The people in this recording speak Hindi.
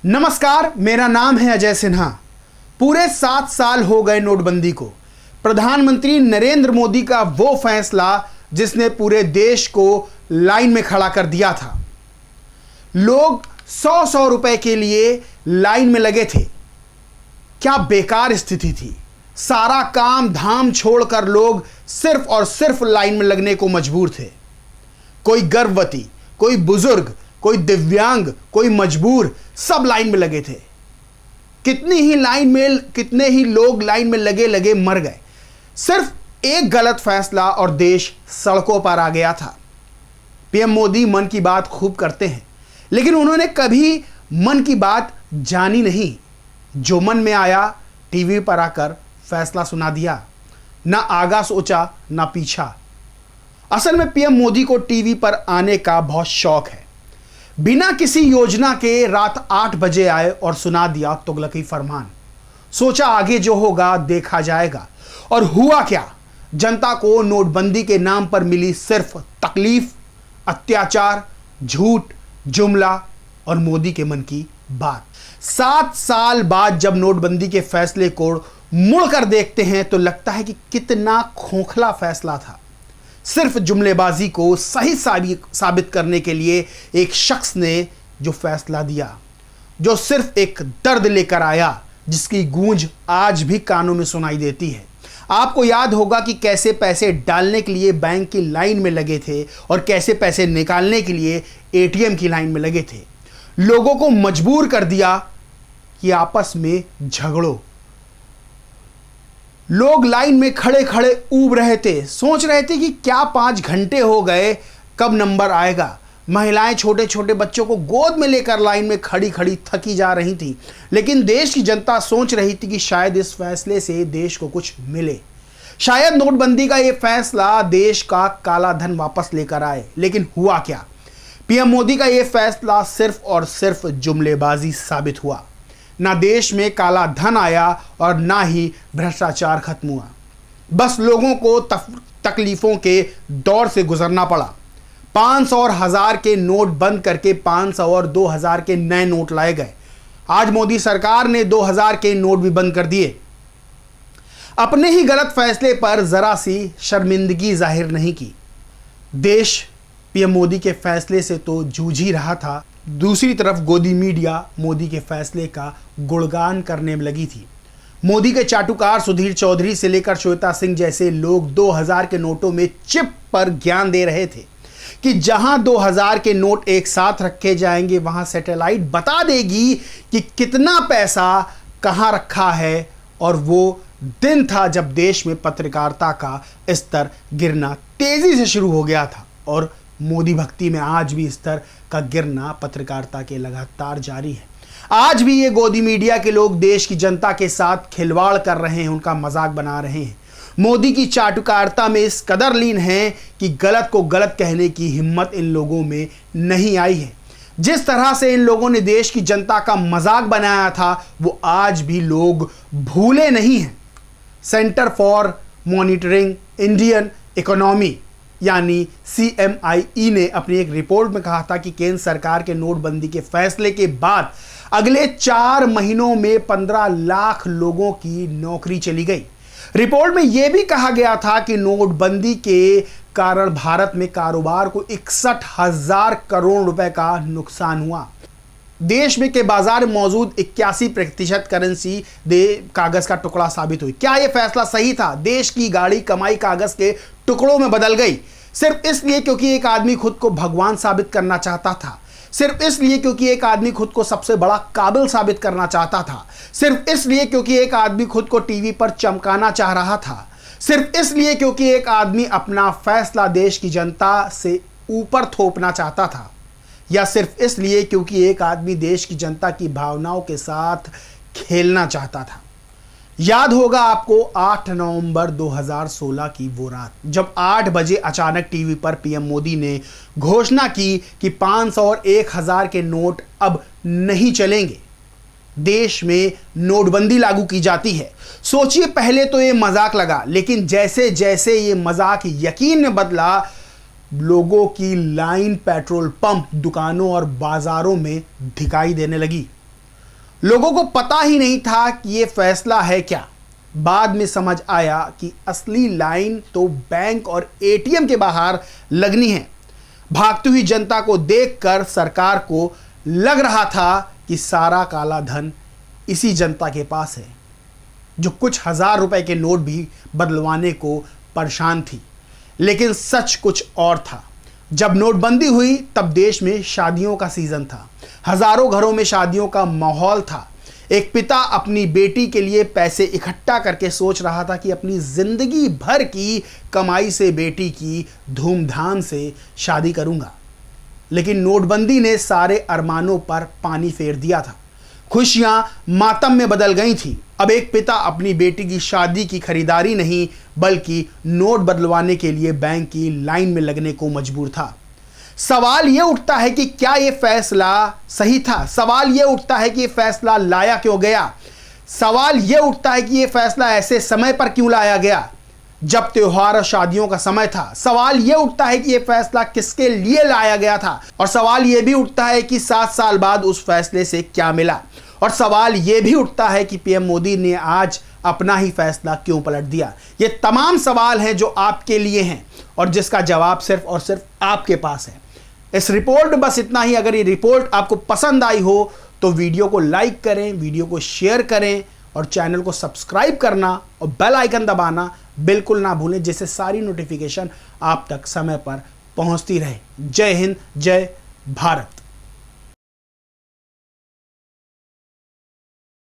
नमस्कार, मेरा नाम है अजय सिन्हा। पूरे 7 साल हो गए नोटबंदी को। प्रधानमंत्री नरेंद्र मोदी का वो फैसला जिसने पूरे देश को लाइन में खड़ा कर दिया था। लोग 100-100 रुपए के लिए लाइन में लगे थे। क्या बेकार स्थिति थी। सारा काम धाम छोड़कर लोग सिर्फ और सिर्फ लाइन में लगने को मजबूर थे। कोई गर्भवती, कोई बुजुर्ग, कोई दिव्यांग, कोई मजबूर, सब लाइन में लगे थे। कितने ही लोग लाइन में लगे लगे मर गए। सिर्फ एक गलत फैसला और देश सड़कों पर आ गया था। पीएम मोदी मन की बात खूब करते हैं, लेकिन उन्होंने कभी मन की बात जानी नहीं। जो मन में आया टीवी पर आकर फैसला सुना दिया। ना आगा सोचा ना पीछा। असल में पीएम मोदी को टीवी पर आने का बहुत शौक है। बिना किसी योजना के रात 8 बजे आए और सुना दिया तुगलकी फरमान। सोचा आगे जो होगा देखा जाएगा। और हुआ क्या? जनता को नोटबंदी के नाम पर मिली सिर्फ तकलीफ, अत्याचार, झूठ, जुमला और मोदी के मन की बात। 7 साल बाद जब नोटबंदी के फैसले को मुड़कर देखते हैं तो लगता है कि कितना खोखला फैसला था। सिर्फ जुमलेबाजी को सही साबित करने के लिए एक शख्स ने जो फैसला दिया, जो सिर्फ एक दर्द लेकर आया जिसकी गूंज आज भी कानों में सुनाई देती है। आपको याद होगा कि कैसे पैसे डालने के लिए बैंक की लाइन में लगे थे और कैसे पैसे निकालने के लिए एटीएम की लाइन में लगे थे। लोगों को मजबूर कर दिया कि आपस में झगड़ो। लोग लाइन में खड़े खड़े ऊब रहे थे, सोच रहे थे कि क्या 5 घंटे हो गए, कब नंबर आएगा। महिलाएं छोटे छोटे बच्चों को गोद में लेकर लाइन में खड़ी खड़ी थकी जा रही थी। लेकिन देश की जनता सोच रही थी कि शायद इस फैसले से देश को कुछ मिले। शायद नोटबंदी का यह फैसला देश का काला धन वापस लेकर आए। लेकिन हुआ क्या? पीएम मोदी का यह फैसला सिर्फ और सिर्फ जुमलेबाजी साबित हुआ। ना देश में काला धन आया और ना ही भ्रष्टाचार खत्म हुआ। बस लोगों को तकलीफों के दौर से गुजरना पड़ा। 500 और 1000 के नोट बंद करके 500 और 2000 के नए नोट लाए गए। आज मोदी सरकार ने 2000 के नोट भी बंद कर दिए। अपने ही गलत फैसले पर जरा सी शर्मिंदगी जाहिर नहीं की। देश पीएम मोदी के फैसले से तो जूझ ही रहा था। दूसरी तरफ गोदी मीडिया मोदी के फैसले का गुणगान करने में लगी थी। मोदी के चाटुकार सुधीर चौधरी से लेकर श्वेता सिंह जैसे लोग 2000 के नोटों में चिप पर ज्ञान दे रहे थे कि जहां 2000 के नोट एक साथ रखे जाएंगे वहां सैटेलाइट बता देगी कि कितना पैसा कहां रखा है। और वो दिन था जब देश में पत्रकारिता का स्तर गिरना तेजी से शुरू हो गया था। और मोदी भक्ति में आज भी स्तर का गिरना पत्रकारिता के लगातार जारी है। आज भी ये गोदी मीडिया के लोग देश की जनता के साथ खिलवाड़ कर रहे हैं, उनका मजाक बना रहे हैं। मोदी की चाटुकारिता में इस कदर लीन है कि गलत को गलत कहने की हिम्मत इन लोगों में नहीं आई है। जिस तरह से इन लोगों ने देश की जनता का मजाक बनाया था वो आज भी लोग भूले नहीं हैं। Centre for monitoring Indian economy यानी CMIE ने अपनी एक रिपोर्ट में कहा था कि केंद्र सरकार के नोटबंदी के फैसले के बाद अगले 4 महीनों में 15 लाख लोगों की नौकरी चली गई। रिपोर्ट में यह भी कहा गया था कि नोटबंदी के कारण भारत में कारोबार को 61,000 करोड़ रुपए का नुकसान हुआ। देश में के बाजार में मौजूद 81% करेंसी कागज का टुकड़ा साबित हुई। क्या यह फैसला सही था? देश की गाड़ी कमाई कागज के टुकड़ों में बदल गई, सिर्फ इसलिए क्योंकि एक आदमी खुद को भगवान साबित करना चाहता था। सिर्फ इसलिए क्योंकि एक आदमी खुद को सबसे बड़ा काबिल साबित करना चाहता था। सिर्फ इसलिए क्योंकि एक आदमी खुद को टीवी पर चमकाना चाह रहा था। सिर्फ इसलिए क्योंकि एक आदमी अपना फैसला देश की जनता से ऊपर थोपना चाहता था। या सिर्फ इसलिए क्योंकि एक आदमी देश की जनता की भावनाओं के साथ खेलना चाहता था। याद होगा आपको 8 नवंबर 2016 की वो रात जब 8 बजे अचानक टीवी पर पीएम मोदी ने घोषणा की कि 500 और 1000 के नोट अब नहीं चलेंगे। देश में नोटबंदी लागू की जाती है। सोचिए, पहले तो ये मजाक लगा, लेकिन जैसे जैसे ये मजाक यकीन में बदला, लोगों की लाइन पेट्रोल पंप, दुकानों और बाजारों में दिखाई देने लगी। लोगों को पता ही नहीं था कि ये फैसला है क्या। बाद में समझ आया कि असली लाइन तो बैंक और एटीएम के बाहर लगनी है। भागती हुई जनता को देखकर सरकार को लग रहा था कि सारा काला धन इसी जनता के पास है, जो कुछ हजार रुपए के नोट भी बदलवाने को परेशान थी। लेकिन सच कुछ और था। जब नोटबंदी हुई तब देश में शादियों का सीजन था। हजारों घरों में शादियों का माहौल था। एक पिता अपनी बेटी के लिए पैसे इकट्ठा करके सोच रहा था कि अपनी जिंदगी भर की कमाई से बेटी की धूमधाम से शादी करूंगा। लेकिन नोटबंदी ने सारे अरमानों पर पानी फेर दिया था। खुशियां मातम में बदल गई थी। अब एक पिता अपनी बेटी की शादी की खरीदारी नहीं बल्कि नोट बदलवाने के लिए बैंक की लाइन में लगने को मजबूर था। सवाल यह उठता है कि क्या यह फैसला सही था? सवाल यह उठता है कि यह फैसला लाया क्यों गया? सवाल यह उठता है कि यह फैसला ऐसे समय पर क्यों लाया गया जब त्योहार और शादियों का समय था? सवाल यह उठता है कि यह फैसला किसके लिए लाया गया था? और सवाल यह भी उठता है कि 7 साल बाद उस फैसले से क्या मिला? और सवाल यह भी उठता है कि पीएम मोदी ने आज अपना ही फैसला क्यों पलट दिया? ये तमाम सवाल हैं जो आपके लिए हैं और जिसका जवाब सिर्फ और सिर्फ आपके पास है। इस रिपोर्ट में बस इतना ही। अगर ये रिपोर्ट आपको पसंद आई हो तो वीडियो को लाइक करें, वीडियो को शेयर करें और चैनल को सब्सक्राइब करना और बेल आइकन दबाना बिल्कुल ना भूलें, जिससे सारी नोटिफिकेशन आप तक समय पर पहुंचती रहे। जय हिंद, जय भारत।